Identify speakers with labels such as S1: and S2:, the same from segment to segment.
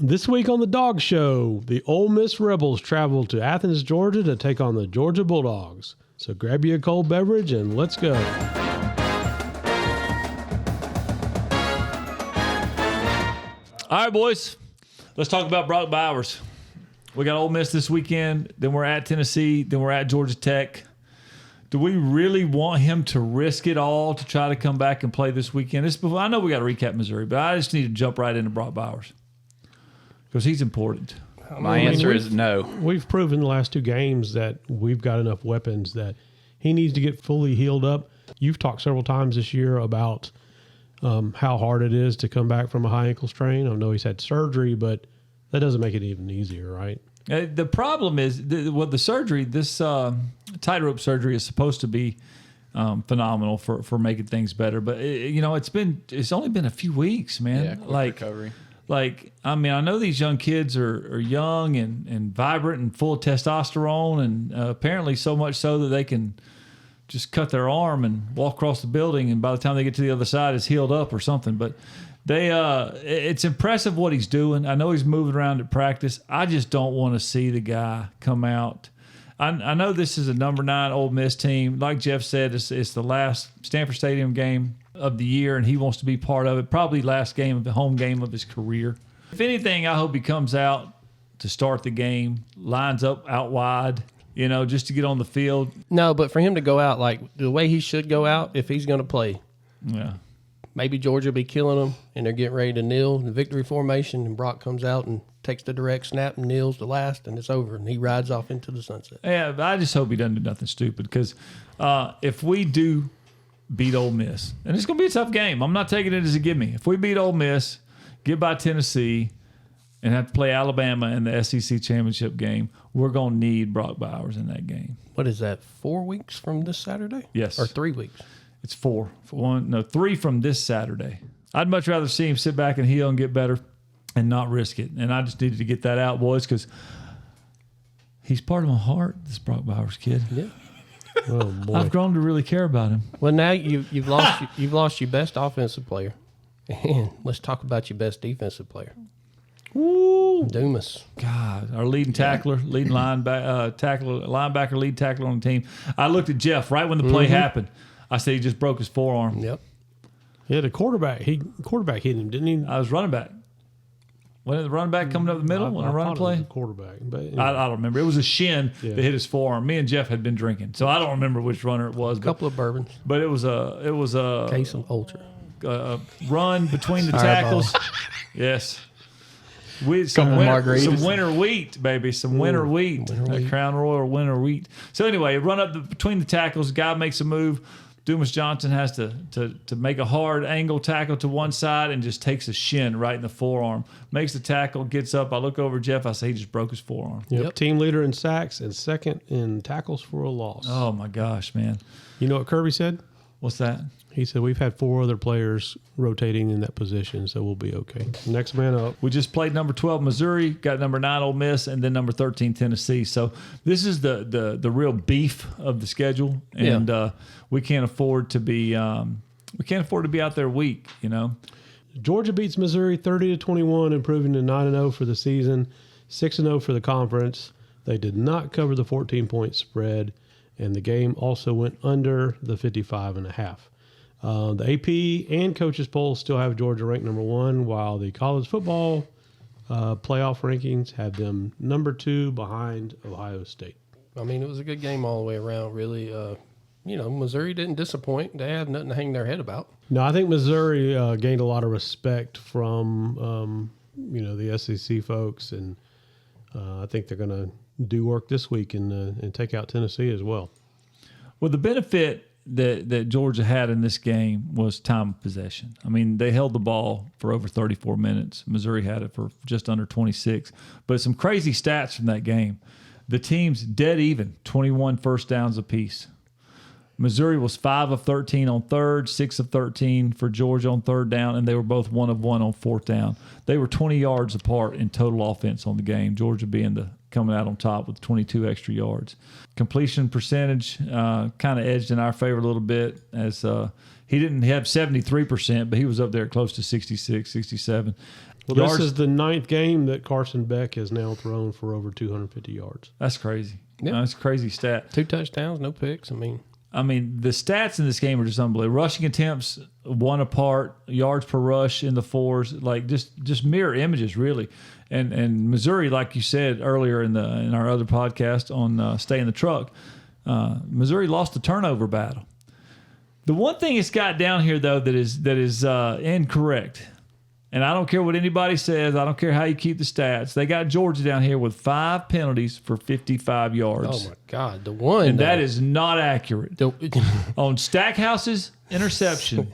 S1: This week on the Dawg Show, the Ole Miss Rebels travel to Athens, Georgia to take on the Georgia Bulldogs. So grab you a cold beverage and let's go.
S2: All right, boys. Let's talk about Brock Bowers. We got Ole Miss this weekend, then we're at Tennessee, then we're at Georgia Tech. Do we really want him to risk it all to try to come back and play this weekend? I know we got to recap Missouri, but I just need to jump right into Brock Bowers because he's important.
S3: My answer is no.
S1: We've proven the last two games that we've got enough weapons that he needs to get fully healed up. You've talked several times this year about how hard it is to come back from a high ankle strain. I know he's had surgery, but that doesn't make it even easier, right?
S2: The problem is, the surgery, this tightrope surgery is supposed to be phenomenal for making things better. But, it's only been a few weeks, man.
S3: Yeah, quick recovery.
S2: I know these young kids are young and vibrant and full of testosterone, and apparently so much so that they can just cut their arm and walk across the building, and by the time they get to the other side, it's healed up or something. But it's impressive what he's doing. I know he's moving around at practice. I just don't want to see the guy come out. I know this is a number 9 Ole Miss team. Like Jeff said, it's the last Stanford Stadium game of the year, and he wants to be part of it. Probably last game of the home game of his career. If anything, I hope he comes out to start the game, lines up out wide, just to get on the field.
S4: No, but for him to go out like the way he should go out if he's going to play.
S2: Yeah.
S4: Maybe Georgia will be killing them, and they're getting ready to kneel in the victory formation, and Brock comes out and takes the direct snap and kneels the last, and it's over, and he rides off into the sunset.
S2: Yeah, but I just hope he doesn't do nothing stupid, because if we do beat Ole Miss, and it's going to be a tough game. I'm not taking it as a gimme. If we beat Ole Miss, get by Tennessee, and have to play Alabama in the SEC championship game, we're going to need Brock Bowers in that game.
S4: What is that, 4 weeks from this Saturday?
S2: Yes.
S4: Or 3 weeks?
S2: It's 4. 3 from this Saturday. I'd much rather see him sit back and heal and get better and not risk it. And I just needed to get that out, boys, because he's part of my heart, this Brock Bowers kid.
S4: Yeah.
S1: Oh, boy.
S2: I've grown to really care about him.
S4: Well, now you've lost your best offensive player. And let's talk about your best defensive player.
S2: Woo!
S4: Dumas.
S2: God, our leading tackler, leading linebacker, lead tackler on the team. I looked at Jeff right when the play happened. I said he just broke his forearm.
S4: Yep.
S1: Yeah, the quarterback hit him, didn't he?
S2: I was running back. Wasn't the running back coming up the middle when I run a play?
S1: It was the quarterback. But anyway.
S2: I don't remember. It was a shin that hit his forearm. Me and Jeff had been drinking, so I don't remember which runner it was.
S4: A couple of bourbons.
S2: But it was a
S4: Case of Ultra.
S2: Run between the tackles. Yes. Some winter wheat, baby. Some winter wheat. Crown Royal winter wheat. So anyway, run up between the tackles. Guy makes a move. Dumas Johnson has to make a hard angle tackle to one side and just takes a shin right in the forearm. Makes the tackle, gets up. I look over at Jeff. I say he just broke his forearm.
S1: Yep. Team leader in sacks and second in tackles for a loss.
S2: Oh, my gosh, man.
S1: You know what Kirby said?
S2: What's that?
S1: He said, we've had 4 other players rotating in that position, so we'll be okay. Next man up.
S2: We just played number 12 Missouri, got number 9 Ole Miss, and then number 13 Tennessee. So this is the real beef of the schedule, and we can't afford to be out there weak,
S1: Georgia beats Missouri 30-21, improving to 9-0 for the season, 6-0 for the conference. They did not cover the 14-point spread, and the game also went under the 55.5. The AP and coaches polls still have Georgia ranked number 1, while the college football playoff rankings have them number 2 behind Ohio State.
S4: I mean, it was a good game all the way around, really. Missouri didn't disappoint. They had nothing to hang their head about.
S1: No, I think Missouri gained a lot of respect from, the SEC folks, and I think they're going to do work this week and take out Tennessee as well.
S2: Well, the benefit that Georgia had in this game was time of possession. I mean, they held the ball for over 34 minutes. Missouri had it for just under 26. But some crazy stats from that game. The team's dead even, 21 first downs apiece. Missouri was 5 of 13 on third, 6 of 13 for Georgia on third down, and they were both 1 of 1 on fourth down. They were 20 yards apart in total offense on the game, Georgia being coming out on top with 22 extra yards. Completion percentage kind of edged in our favor a little bit, as he didn't have 73%, but he was up there close to 66, 67.
S1: Well, this is the 9th game that Carson Beck has now thrown for over 250 yards.
S2: That's crazy.
S4: Yeah.
S2: That's a crazy stat.
S4: 2 touchdowns, no picks. I mean,
S2: the stats in this game are just unbelievable. Rushing attempts, 1 apart, yards per rush in the 4s, like just mirror images, really. And Missouri, like you said earlier in our other podcast on Stay in the Truck, Missouri lost the turnover battle. The one thing it's got down here though that is incorrect, and I don't care what anybody says, I don't care how you keep the stats. They got Georgia down here with 5 penalties for 55 yards.
S4: oh my God, the one.
S2: And that is not accurate.
S4: the,
S2: On Stackhouse's interception,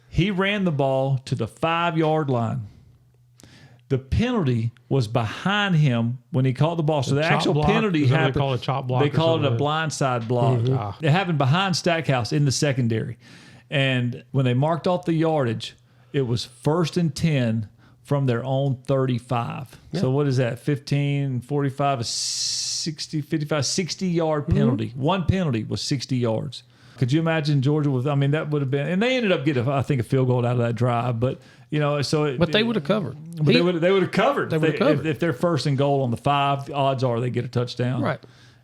S2: he ran the ball to the 5-yard line. The penalty was behind him when he caught the ball. So the
S1: chop
S2: actual
S1: block?
S2: penalty
S1: Is that what they
S2: happened.
S1: call it, chop block
S2: They
S1: or
S2: call it a
S1: something?
S2: blindside block. It happened behind Stackhouse in the secondary. And when they marked off the yardage, it was 1st and 10 from their own 35.
S4: Yeah.
S2: So what is that? 15, 45, 60, 55, 60-yard penalty. One penalty was 60 yards. Could you imagine Georgia with, that would have been, and they ended up getting, I think, a field goal out of that drive, but,
S4: but they would have covered.
S2: But they would have covered.
S4: They would have covered.
S2: If they're 1st and goal on the 5, the odds are they get a touchdown.
S4: Right.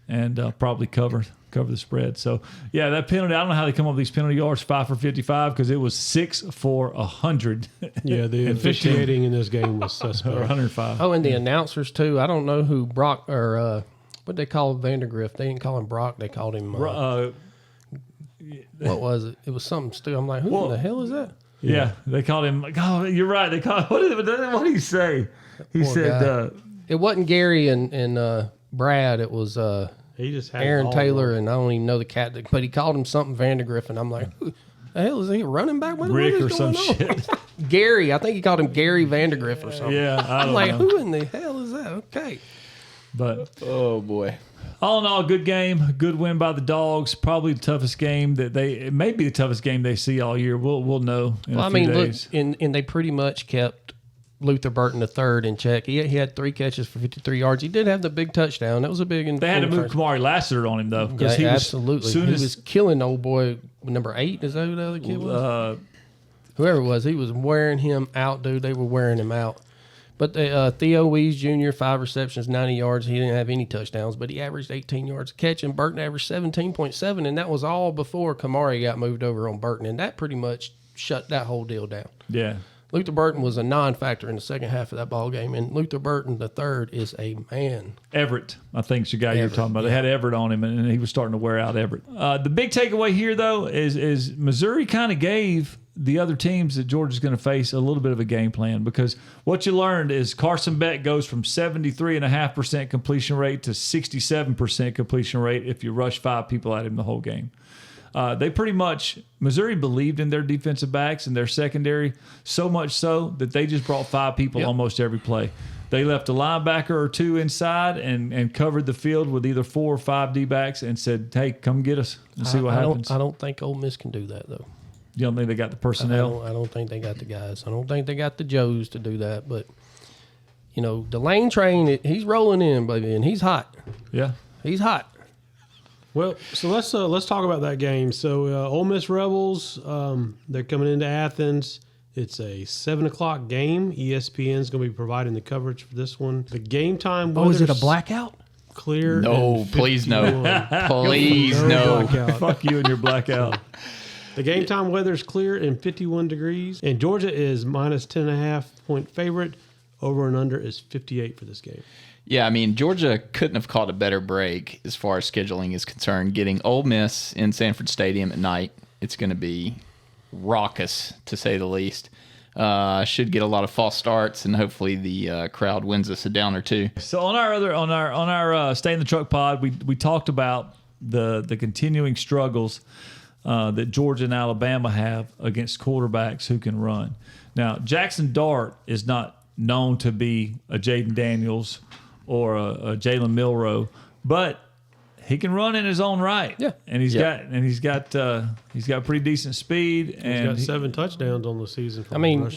S2: And probably cover the spread. So, yeah, that penalty, I don't know how they come up with these penalty yards, 5 for 55, because it was 6 for 100.
S1: Yeah, the officiating in this game was
S2: Or
S1: suspect.
S2: 105.
S4: Oh, and the announcers, too. I don't know who Brock or what they call Vandergrift. They didn't call him Brock. They called him, what was it? It was something stupid. I'm like, who the hell is that?
S2: Yeah, they called him, you're right. They called, what did he say? He
S4: Poor
S2: said,
S4: guy. It wasn't Gary and Brad. It was
S1: He just had
S4: Aaron
S1: all
S4: Taylor,
S1: wrong.
S4: and I don't even know the cat, but he called him something Vandergrift, and I'm like, who the hell is he, a running back? What
S2: Rick
S4: is
S2: or some
S4: going on?
S2: shit.
S4: Gary, I think he called him Gary Vandergrift or something.
S2: Yeah, I
S4: I'm
S2: don't
S4: like,
S2: know.
S4: who in the hell is that? Okay.
S2: But
S3: Oh boy.
S2: all in all, good game, good win by the Dogs. Probably the toughest game it may be the toughest game they see all year. We'll know in a few days.
S4: Look, and they pretty much kept Luther Burton III in check. He had 3 catches for 53 yards. He did have the big touchdown. That was a big.
S2: They had to move Kamari Lassiter on him though, because he was
S4: absolutely.
S2: Soon
S4: He
S2: as
S4: was killing old boy number 8. Is that who the other kid was? Whoever it was, he was wearing him out, dude. They were wearing him out. But Theo Wees Jr., 5 receptions, 90 yards. He didn't have any touchdowns, but he averaged 18 yards a catch, and Burton averaged 17.7, and that was all before Kamari got moved over on Burton, and that pretty much shut that whole deal down.
S2: yeah.
S4: Luther Burton was a non-factor in the second half of that ball game, and Luther Burton III is a man.
S2: Everett, I think, is the guy you were talking about. They had Everett on him, and he was starting to wear out Everett. The big takeaway here, though, is Missouri kind of gave the other teams that Georgia's going to face a little bit of a game plan, because what you learned is Carson Beck goes from 73.5% completion rate to 67% completion rate if you rush 5 people at him the whole game. They pretty much, Missouri believed in their defensive backs and their secondary, so much so that they just brought 5 people almost every play. They left a linebacker or 2 inside and covered the field with either 4 or 5 D-backs and said, hey, come get us and see what happens.
S4: I don't think Ole Miss can do that, though.
S2: You don't think they got the personnel?
S4: I don't think they got the guys. I don't think they got the Joes to do that. But, the Lane train, he's rolling in, baby, and he's hot.
S2: Yeah.
S4: He's hot.
S1: Well, so let's talk about that game. So Ole Miss Rebels, they're coming into Athens. It's a 7:00 game. ESPN's going to be providing the coverage for this one. The game time.
S4: Oh, is it a
S1: weather's
S4: blackout?
S1: Clear.
S3: No,
S1: and
S3: please no.
S1: 51.
S3: Please no.
S1: Blackout.
S2: Fuck you and your blackout.
S1: The game time weather's clear and 51 degrees. And Georgia is minus 10.5 point favorite. Over and under is 58 for this game.
S3: Yeah, Georgia couldn't have caught a better break as far as scheduling is concerned. Getting Ole Miss in Sanford Stadium at night, it's going to be raucous, to say the least. Should get a lot of false starts, and hopefully the crowd wins us a down or 2.
S2: So on our Stay in the Truck pod, we talked about the continuing struggles that Georgia and Alabama have against quarterbacks who can run. Now, Jackson Dart is not known to be a Jaden Daniels or a Jalen Milroe, but he can run in his own right.
S4: Yeah.
S2: And he's got pretty decent speed, and
S1: He's got 7 touchdowns on the season. For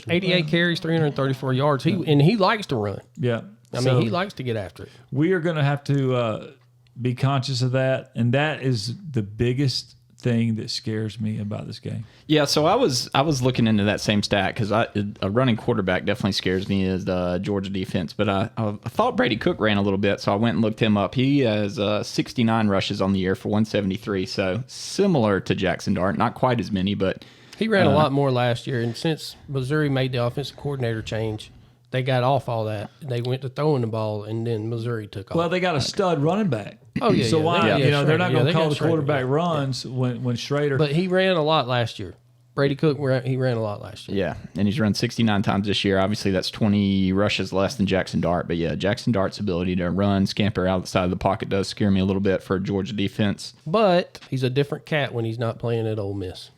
S4: 88 carries, 334 yards. He likes to run.
S2: yeah.
S4: He likes to get after it.
S2: We are going to have to be conscious of that, and that is the biggest thing that scares me about this game.
S3: Yeah, so I was looking into that same stat because a running quarterback definitely scares me as the Georgia defense. But I thought Brady Cook ran a little bit, so I went and looked him up. He has 69 rushes on the year for 173, so similar to Jackson Dart, not quite as many, but
S4: He ran a lot more last year, and since Missouri made the offensive coordinator change, they got off all that. They went to throwing the ball, and then Missouri took off.
S2: Well, they got a stud running back.
S4: Oh, yeah.
S2: So why, they're not going to call the
S4: Schrader,
S2: quarterback runs when Schrader.
S4: But he ran a lot last year. Brady Cook, he ran a lot last year.
S3: yeah, and he's run 69 times this year. Obviously, that's 20 rushes less than Jackson Dart. But yeah, Jackson Dart's ability to run, scamper outside of the pocket does scare me a little bit for a Georgia defense.
S4: But he's a different cat when he's not playing at Ole Miss.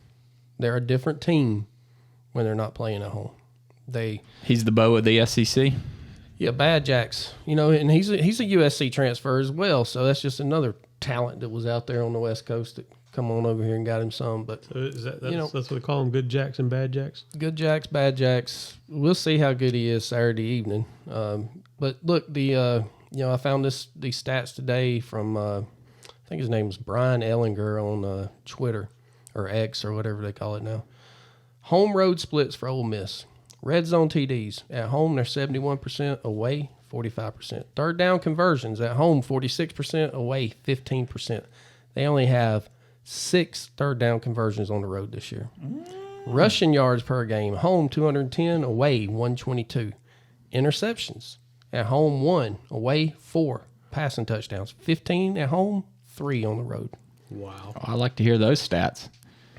S4: They're a different team when they're not playing at home.
S3: He's the beau of the SEC.
S4: Yeah, Bad Jacks. And he's a USC transfer as well, so that's just another talent that was out there on the West Coast that come on over here and got him some. But
S1: So that's what we call them, good Jacks and bad Jacks?
S4: good Jacks, Bad Jacks. We'll see how good he is Saturday evening. But look, I found these stats today from I think his name is Brian Ellinger on Twitter or X or whatever they call it now. Home road splits for Ole Miss. Red zone TDs. At home, they're 71%. Away, 45%. Third down conversions. At home, 46%. Away, 15%. They only have 6 third down conversions on the road this year. Rushing yards per game. Home, 210. Away, 122. Interceptions. At home, 1. Away, 4. Passing touchdowns. 15 at home, 3 on the road.
S1: Wow.
S3: I like to hear those stats.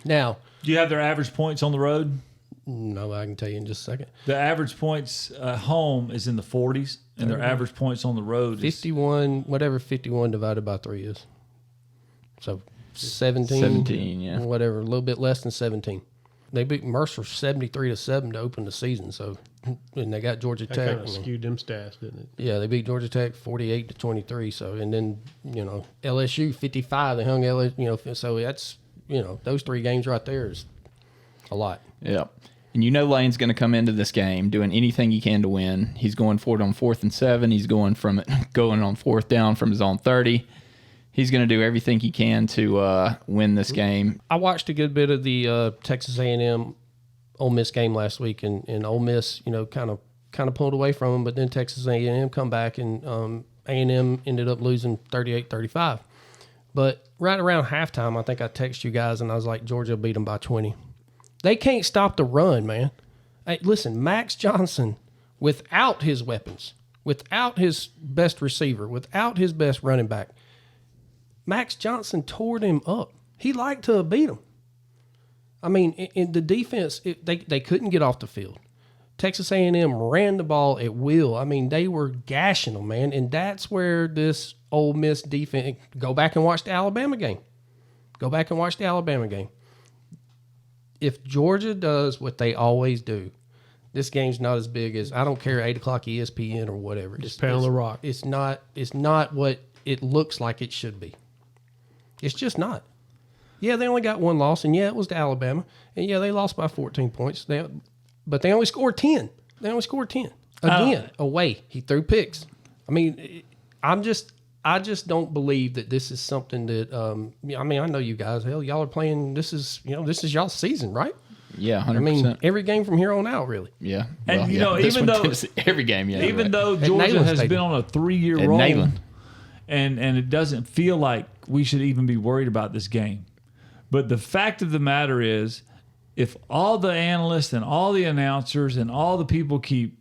S4: Now,
S2: Do you have their average points on the road?
S4: no, I can tell you in just a second.
S2: The average points at home is in the 40s, and their average points on the road is
S4: 51, whatever 51 divided by 3 is. So 17.
S3: 17, yeah.
S4: Whatever, a little bit less than 17. They beat Mercer 73-7 to open the season. So, and they got Georgia
S1: That
S4: Tech.
S1: kind of skewed them stats, didn't it?
S4: Yeah, they beat Georgia Tech 48-23. So, and then LSU 55. They hung LSU. So that's those 3 games right there is a lot.
S3: Yeah. And Lane's going to come into this game doing anything he can to win. He's going for it on 4th and 7. He's going on 4th down from his own 30. He's going to do everything he can to win this game.
S4: I watched a good bit of the Texas A&M Ole Miss game last week, and Ole Miss, kind of pulled away from them, but then Texas A&M come back, and A&M ended up losing 38-35. But right around halftime, I think I texted you guys, and I was like, Georgia beat them by 20. They can't stop the run, man. Hey, listen, Max Johnson, without his weapons, without his best receiver, without his best running back, Max Johnson tore them up. He liked to beat them. I mean, in the defense, they couldn't get off the field. Texas A&M ran the ball at will. I mean, they were gashing them, man. And that's where this Ole Miss defense, go back and watch the Alabama game. If Georgia does what they always do, this game's not as big as, I don't care, 8 o'clock ESPN or whatever.
S1: Just pound the rock.
S4: It's not what it looks like it should be. It's just not. Yeah, they only got 1 loss, and yeah, it was to Alabama. And yeah, they lost by 14 points. But they only scored 10. Again, away. He threw picks. I mean, I just don't believe that this is something that, I know you guys, hell, y'all are playing, this is y'all's season, right?
S3: Yeah, 100%.
S4: I mean, every game from here on out, really.
S3: Yeah.
S2: And,
S3: this
S2: even
S3: one
S2: though
S3: is every game, yeah.
S2: even
S3: right.
S2: though
S4: At
S2: Georgia
S4: Neyland
S2: has
S4: Stadium.
S2: been on a 3-year
S3: At
S2: roll,
S3: Neyland.
S2: and it doesn't feel like we should even be worried about this game. But the fact of the matter is, if all the analysts and all the announcers and all the people keep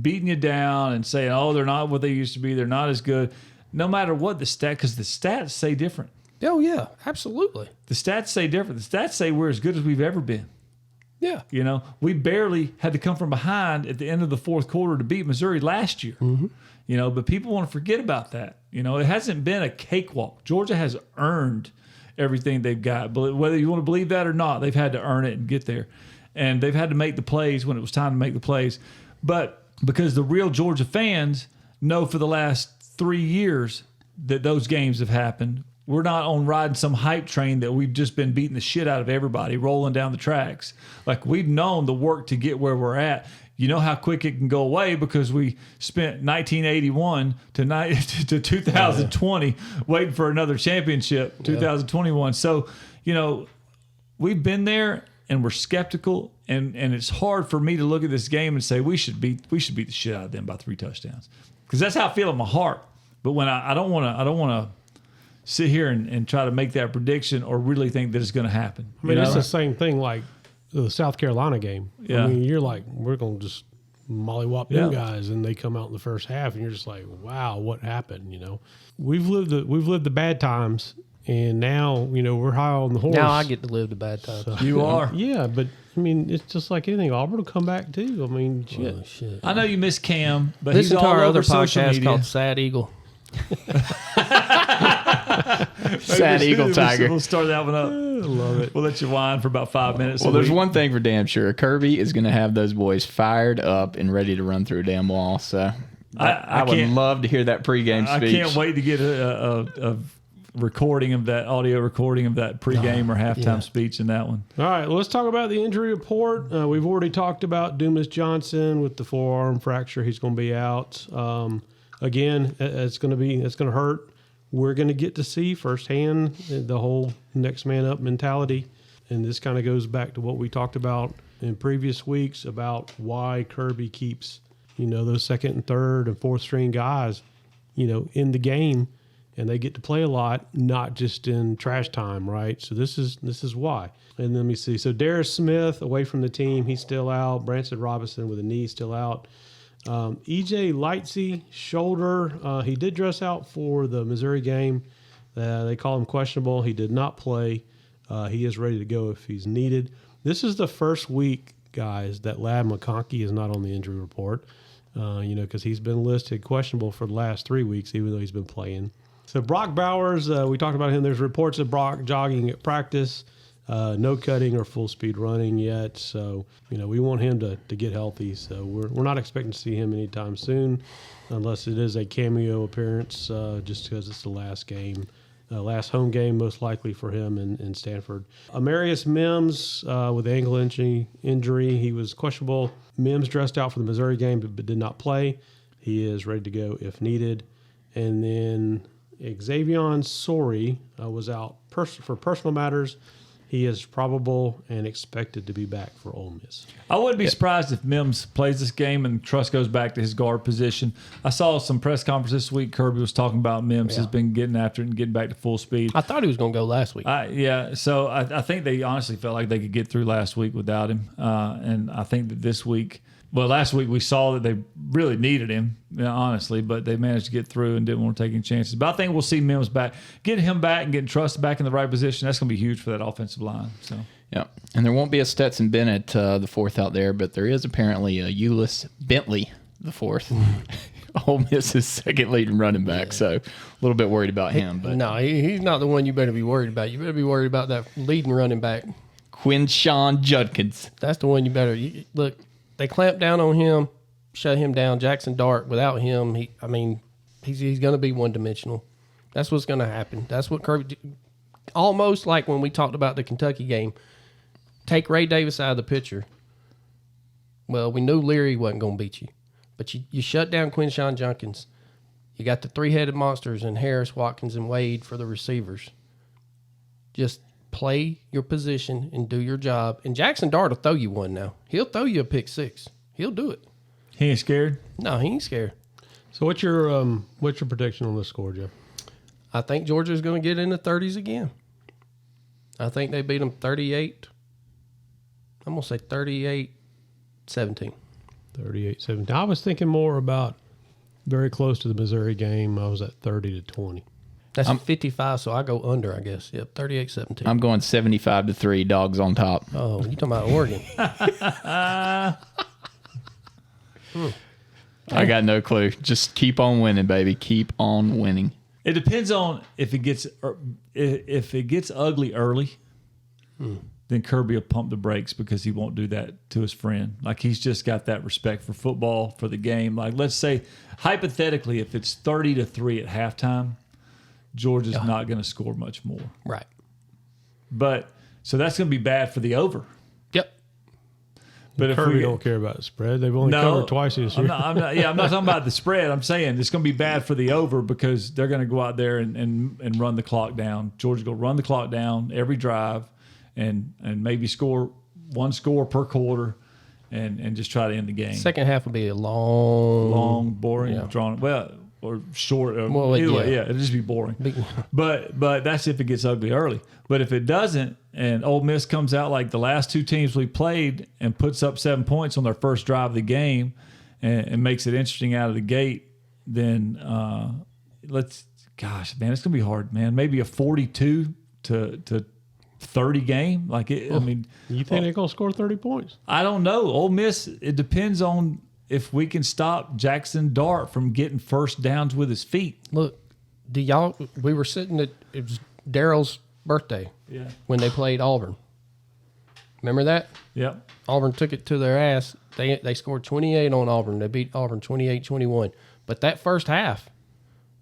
S2: beating you down and saying, oh, they're not what they used to be, they're not as good, no matter what the stat, because the stats say different.
S4: Oh, yeah, absolutely.
S2: The stats say different. The stats say we're as good as we've ever been.
S4: Yeah.
S2: We barely had to come from behind at the end of the 4th quarter to beat Missouri last year. Mm-hmm. But people want to forget about that. It hasn't been a cakewalk. Georgia has earned everything they've got. But whether you want to believe that or not, they've had to earn it and get there. And they've had to make the plays when it was time to make the plays. But because the real Georgia fans know for the last 3 years that those games have happened, we're not on riding some hype train that we've just been beating the shit out of everybody, rolling down the tracks. Like, we've known the work to get where we're at. You know how quick it can go away because we spent 1981 to 2020 waiting for another championship, 2021. So, we've been there and we're skeptical, and it's hard for me to look at this game and say we should beat the shit out of them by 3 touchdowns, because that's how I feel in my heart. But when I don't want to sit here and try to make that prediction or really think that it's going to happen.
S1: I mean, it's the same thing like the South Carolina game.
S2: Yeah.
S1: I mean, you're like, we're going to just mollywop them guys, and they come out in the first half, and you're just like, wow, what happened? We've lived the bad times, and now we're high on the horse.
S4: Now I get to live the bad times.
S2: So, you are.
S1: Yeah, but I mean, it's just like anything. Auburn will come back too. I mean, shit.
S4: Oh, shit.
S2: I know you miss Cam, but
S4: Listen
S2: he's
S4: to
S2: all
S4: our
S2: over
S4: other
S2: social
S4: podcast
S2: media.
S4: called Sad Eagle.
S3: Sad Eagle Tiger.
S2: We'll start that one up.
S1: I love it.
S2: We'll let you whine for about 5 minutes.
S3: Well, there's one thing for damn sure. Kirby is going to have those boys fired up and ready to run through a damn wall. So I would love to hear that pregame speech.
S2: I can't wait to get a recording of that, audio recording of that pregame or halftime speech in that one.
S1: All right, let's talk about the injury report. We've already talked about Dumas Johnson with the forearm fracture. He's going to be out. Again, it's going to hurt. We're going to get to see firsthand the whole next man up mentality. And this kind of goes back to what we talked about in previous weeks about why Kirby keeps, those second and third and fourth string guys, in the game, and they get to play a lot, not just in trash time, right? So this is why. And let me see. So Darius Smith away from the team, he's still out. Branson Robinson with a knee still out. EJ Lightsey, shoulder. He did dress out for the Missouri game. They call him questionable. He did not play. He is ready to go if he's needed. This is the first week, guys, that Lab McConkey is not on the injury report, because he's been listed questionable for the last 3 weeks, even though he's been playing. So Brock Bowers, we talked about him. There's reports of Brock jogging at practice. No cutting or full speed running yet. So, we want him to get healthy. So we're not expecting to see him anytime soon unless it is a cameo appearance just because it's the last game, last home game most likely for him in Stanford. Amarius Mims with ankle injury. He was questionable. Mims dressed out for the Missouri game but did not play. He is ready to go if needed. And then Xavion Sorey was out for personal matters. He is probable and expected to be back for Ole Miss.
S2: I wouldn't be surprised if Mims plays this game and Truss goes back to his guard position. I saw some press conference this week. Kirby was talking about Mims has been getting after it and getting back to full speed.
S4: I thought he was going to go last week.
S2: So I think they honestly felt like they could get through last week without him. And I think that this week, last week we saw that they really needed him, honestly, but they managed to get through and didn't want to take any chances. But I think we'll see Mims back. Getting him back and getting Truss back in the right position, that's going to be huge for that offensive line. So
S3: Yeah, and there won't be a Stetson Bennett, the fourth out there, but there is apparently a Ulyss Bentley, the fourth. Ole Miss's second leading running back, so a little bit worried about him. But
S4: no, he's not the one you better be worried about. You better be worried about that leading running back.
S3: Quinshawn Judkins.
S4: That's the one you better look. They clamped down on him, shut him down. Jackson Dart, without him, he's going to be one-dimensional. That's what's going to happen. That's what Kirby, almost like when we talked about the Kentucky game, take Ray Davis out of the picture. Well, we knew Leary wasn't going to beat you, but you shut down Quinshawn Judkins. You got the three-headed monsters in Harris, Watkins, and Wade for the receivers. Just play your position and do your job. And Jackson Dart will throw you one now. He'll throw you a pick six. He'll do it.
S2: he ain't scared.
S4: No, he ain't scared.
S1: So what's your prediction on this score, Jeff?
S4: I think Georgia's going to get in the 30s again. I think they beat them 38. I'm going to say 38-17.
S1: 38-17. I was thinking more about very close to the Missouri game. I was at 30-20.
S4: That's 55, so I go under, I guess. Yep, 38-17.
S3: I'm going 75-3. Dogs on top.
S4: Oh, you talking about Oregon?
S3: I got no clue. Just keep on winning, baby. Keep on winning.
S2: It depends on if it gets ugly early. Then Kirby will pump the brakes because he won't do that to his friend. Like, he's just got that respect for football, for the game. Like, let's say, hypothetically, if it's 30-3 at halftime, Georgia's not going to score much more.
S4: Right.
S2: But, so that's going to be bad for the over.
S4: Yep.
S2: But if
S1: Kirby
S2: we
S1: don't care about the spread. They've only covered twice this year.
S2: I'm not talking about the spread. I'm saying it's going to be bad for the over because they're going to go out there and run the clock down. Georgia will run the clock down every drive and maybe score one score per quarter and just try to end the game.
S4: Second half will be a long,
S2: boring, drawn. Well, or short. Either way, it'll just be boring. But that's if it gets ugly early. But if it doesn't, and Ole Miss comes out like the last two teams we played and puts up 7 points on their first drive of the game and makes it interesting out of the gate, then it's going to be hard, man. Maybe a 42 to 30 game. I mean,
S1: you think they're going to score 30 points?
S2: I don't know. Ole Miss, it depends on if we can stop Jackson Dart from getting first downs with his feet.
S4: Look, we were sitting it was Daryl's birthday when they played Auburn. Remember that?
S2: Yep.
S4: Auburn took it to their ass. They scored 28 on Auburn. They beat Auburn 28-21. But that first half,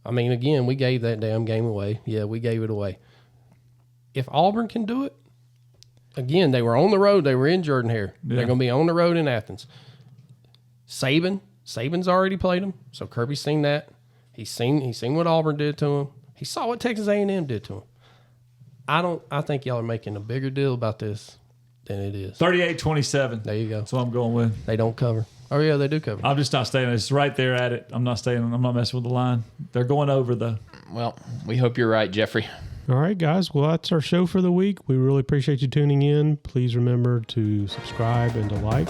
S4: I mean, again, we gave that damn game away. Yeah, we gave it away. If Auburn can do it, again, they were on the road. They were in Jordan-Hare. Yeah. They're going to be on the road in Athens. Saban's already played them, so Kirby's seen that. He's seen what Auburn did to him. He saw what Texas A&M did to him. I think y'all are making a bigger deal about this than it is.
S2: 38-27.
S4: There you go.
S2: That's what I'm going with.
S4: They don't cover. Oh yeah, they do cover.
S2: I'm just not staying. It's right there at it. I'm not messing with the line. They're going over though.
S3: Well, we hope you're right, Jeffrey.
S1: All right, guys. Well, that's our show for the week. We really appreciate you tuning in. Please remember to subscribe and to like.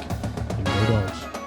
S1: And go Dogs.